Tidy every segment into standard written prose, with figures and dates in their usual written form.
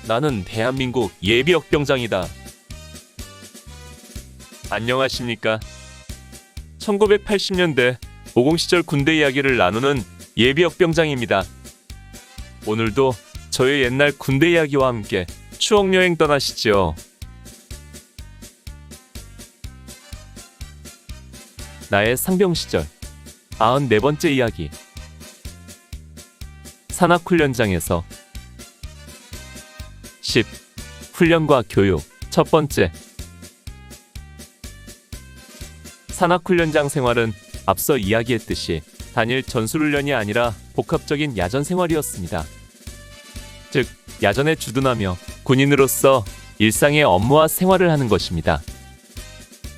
나는 대한민국 예비역병장이다. 안녕하십니까? 1980년대 50 시절 군대 이야기를 나누는 예비역병장입니다. 오늘도 저의 옛날 군대 이야기와 함께 추억여행 떠나시죠. 나의 상병 시절 94번째 이야기. 산악훈련장에서 10. 훈련과 교육 첫 번째. 산악훈련장 생활은 앞서 이야기했듯이 단일 전술훈련이 아니라 복합적인 야전 생활이었습니다. 즉, 야전에 주둔하며 군인으로서 일상의 업무와 생활을 하는 것입니다.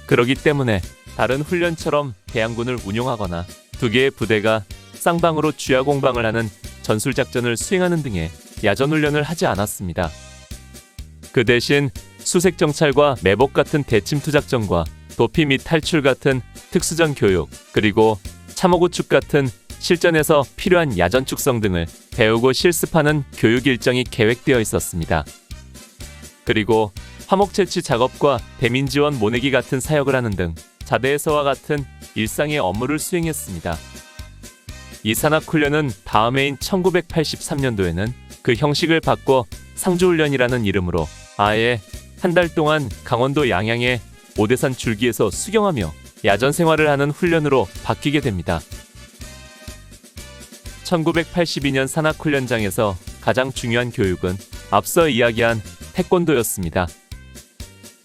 그러기 때문에 다른 훈련처럼 대항군을 운용하거나 두 개의 부대가 쌍방으로 주야 공방을 하는 전술작전을 수행하는 등의 야전훈련을 하지 않았습니다. 그 대신 수색정찰과 매복 같은 대침투 작전과 도피 및 탈출 같은 특수전 교육, 그리고 참호구축 같은 실전에서 필요한 야전 축성 등을 배우고 실습하는 교육 일정이 계획되어 있었습니다. 그리고 화목 채취 작업과 대민 지원 모내기 같은 사역을 하는 등 자대에서와 같은 일상의 업무를 수행했습니다. 이 산악훈련은 다음 해인 1983년도에는 그 형식을 바꿔 상주훈련이라는 이름으로 아예 한 달 동안 강원도 양양의 오대산 줄기에서 수경하며 야전 생활을 하는 훈련으로 바뀌게 됩니다. 1982년 산악훈련장에서 가장 중요한 교육은 앞서 이야기한 태권도였습니다.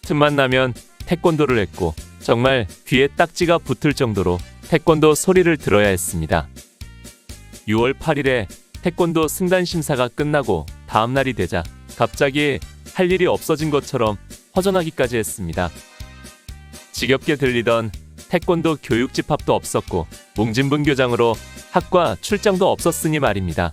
틈만 나면 태권도를 했고 정말 귀에 딱지가 붙을 정도로 태권도 소리를 들어야 했습니다. 6월 8일에 태권도 승단 심사가 끝나고 다음 날이 되자 갑자기 할 일이 없어진 것처럼 허전하기까지 했습니다. 지겹게 들리던 태권도 교육 집합도 없었고 웅진분교장으로 학과 출장도 없었으니 말입니다.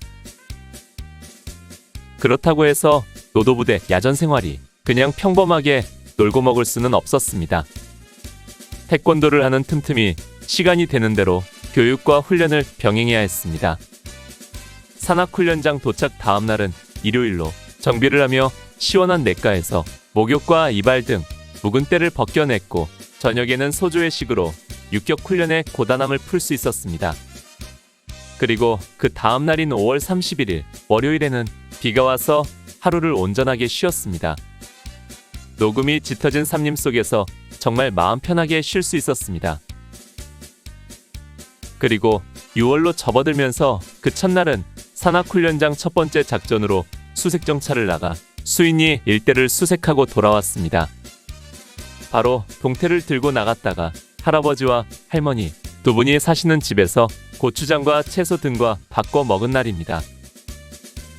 그렇다고 해서 노도부대 야전 생활이 그냥 평범하게 놀고 먹을 수는 없었습니다. 태권도를 하는 틈틈이 시간이 되는 대로 교육과 훈련을 병행해야 했습니다. 산악훈련장 도착 다음 날은 일요일로 정비를 하며 시원한 냇가에서 목욕과 이발 등 묵은 때를 벗겨냈고 저녁에는 소주회식으로 육격 훈련의 고단함을 풀 수 있었습니다. 그리고 그 다음 날인 5월 31일 월요일에는 비가 와서 하루를 온전하게 쉬었습니다. 녹음이 짙어진 삼림 속에서 정말 마음 편하게 쉴 수 있었습니다. 그리고 6월로 접어들면서 그 첫날은 산악훈련장 첫 번째 작전으로 수색정찰을 나가 수인이 일대를 수색하고 돌아왔습니다. 바로 동태를 들고 나갔다가 할아버지와 할머니 두 분이 사시는 집에서 고추장과 채소 등과 바꿔 먹은 날입니다.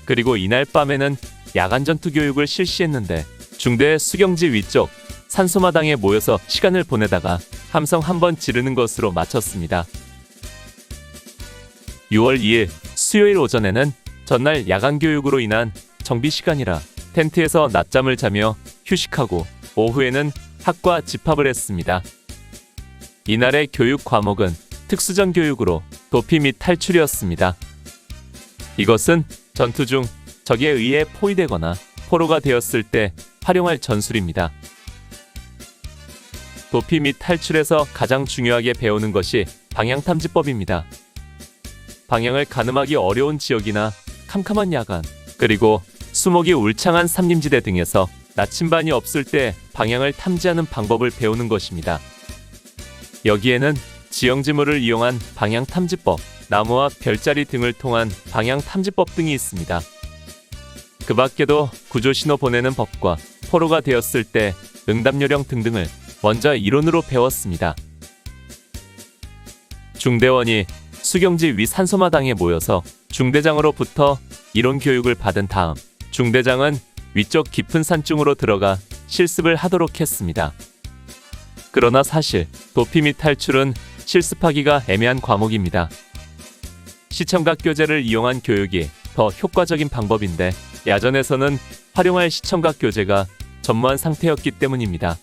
그리고 이날 밤에는 야간 전투 교육을 실시했는데 중대 수경지 위쪽 산소마당에 모여서 시간을 보내다가 함성 한번 지르는 것으로 마쳤습니다. 6월 2일 수요일 오전에는 전날 야간 교육으로 인한 정비 시간이라 텐트에서 낮잠을 자며 휴식하고 오후에는 학과 집합을 했습니다. 이날의 교육 과목은 특수전 교육으로 도피 및 탈출이었습니다. 이것은 전투 중 적에 의해 포위되거나 포로가 되었을 때 활용할 전술입니다. 도피 및 탈출에서 가장 중요하게 배우는 것이 방향탐지법입니다. 방향을 가늠하기 어려운 지역이나 캄캄한 야간, 그리고 수목이 울창한 산림지대 등에서 나침반이 없을 때 방향을 탐지하는 방법을 배우는 것입니다. 여기에는 지형지물을 이용한 방향탐지법, 나무와 별자리 등을 통한 방향탐지법 등이 있습니다. 그 밖에도 구조신호 보내는 법과 포로가 되었을 때 응답요령 등등을 먼저 이론으로 배웠습니다. 중대원이 수경지 위 산소마당에 모여서 중대장으로부터 이론 교육을 받은 다음 중대장은 위쪽 깊은 산중으로 들어가 실습을 하도록 했습니다. 그러나 사실 도피 및 탈출은 실습하기가 애매한 과목입니다. 시청각 교재를 이용한 교육이 더 효과적인 방법인데 야전에서는 활용할 시청각 교재가 전무한 상태였기 때문입니다.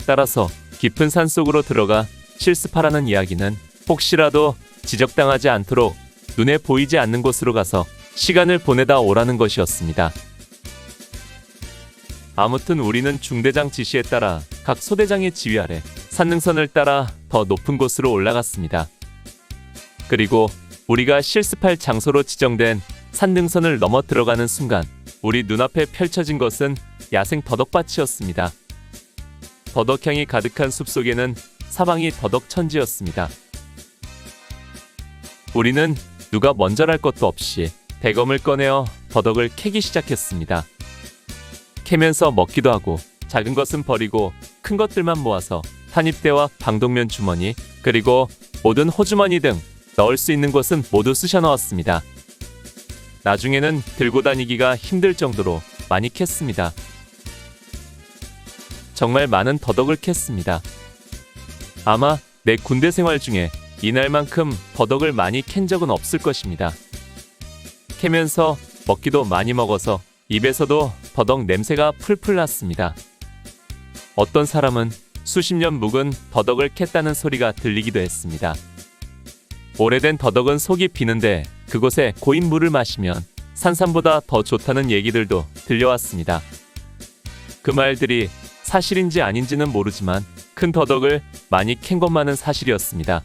따라서 깊은 산 속으로 들어가 실습하라는 이야기는 혹시라도 지적당하지 않도록 눈에 보이지 않는 곳으로 가서 시간을 보내다 오라는 것이었습니다. 아무튼 우리는 중대장 지시에 따라 각 소대장의 지휘 아래 산능선을 따라 더 높은 곳으로 올라갔습니다. 그리고 우리가 실습할 장소로 지정된 산능선을 넘어 들어가는 순간 우리 눈앞에 펼쳐진 것은 야생 더덕밭이었습니다. 더덕향이 가득한 숲속에는 사방이 더덕천지였습니다. 우리는 누가 먼저랄 것도 없이 대검을 꺼내어 더덕을 캐기 시작했습니다. 캐면서 먹기도 하고 작은 것은 버리고 큰 것들만 모아서 탄입대와 방독면 주머니 그리고 모든 호주머니 등 넣을 수 있는 곳은 모두 쑤셔 넣었습니다. 나중에는 들고 다니기가 힘들 정도로 많이 캤습니다. 정말 많은 더덕을 캤습니다. 아마 내 군대 생활 중에 이날만큼 더덕을 많이 캔 적은 없을 것입니다. 캐면서 먹기도 많이 먹어서 입에서도 더덕 냄새가 풀풀 났습니다. 어떤 사람은 수십 년 묵은 더덕을 캤다는 소리가 들리기도 했습니다. 오래된 더덕은 속이 비는데 그곳에 고인 물을 마시면 산삼보다 더 좋다는 얘기들도 들려왔습니다. 그 말들이 사실인지 아닌지는 모르지만 큰 더덕을 많이 캔 것만은 사실이었습니다.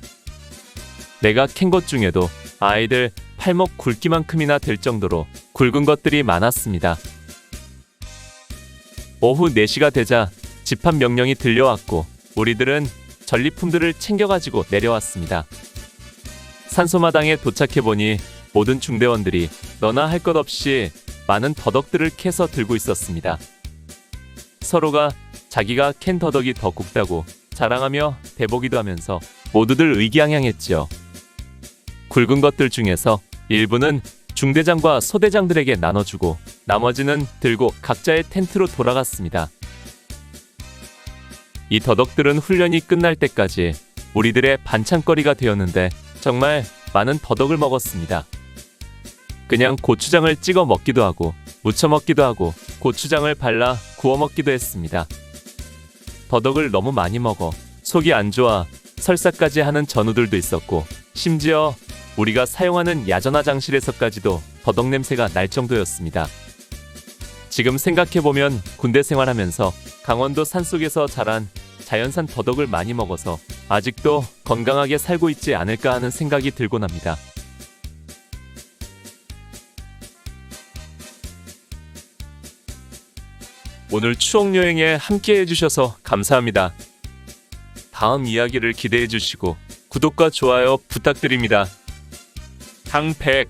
내가 캔 것 중에도 아이들 팔목 굵기만큼이나 될 정도로 굵은 것들이 많았습니다. 오후 4시가 되자 집합 명령이 들려왔고 우리들은 전리품들을 챙겨가지고 내려왔습니다. 산소마당에 도착해보니 모든 중대원들이 너나 할 것 없이 많은 더덕들을 캐서 들고 있었습니다. 서로가 자기가 캔 더덕이 더 굵다고 자랑하며 대보기도 하면서 모두들 의기양양했지요. 굵은 것들 중에서 일부는 중대장과 소대장들에게 나눠주고 나머지는 들고 각자의 텐트로 돌아갔습니다. 이 더덕들은 훈련이 끝날 때까지 우리들의 반찬거리가 되었는데 정말 많은 더덕을 먹었습니다. 그냥 고추장을 찍어 먹기도 하고 무쳐 먹기도 하고 고추장을 발라 구워 먹기도 했습니다. 더덕을 너무 많이 먹어 속이 안 좋아 설사까지 하는 전우들도 있었고 심지어 우리가 사용하는 야전 화장실에서까지도 더덕 냄새가 날 정도였습니다. 지금 생각해보면 군대 생활하면서 강원도 산속에서 자란 자연산 더덕을 많이 먹어서 아직도 건강하게 살고 있지 않을까 하는 생각이 들곤 합니다. 오늘 추억여행에 함께 해주셔서 감사합니다. 다음 이야기를 기대해주시고 구독과 좋아요 부탁드립니다. 항백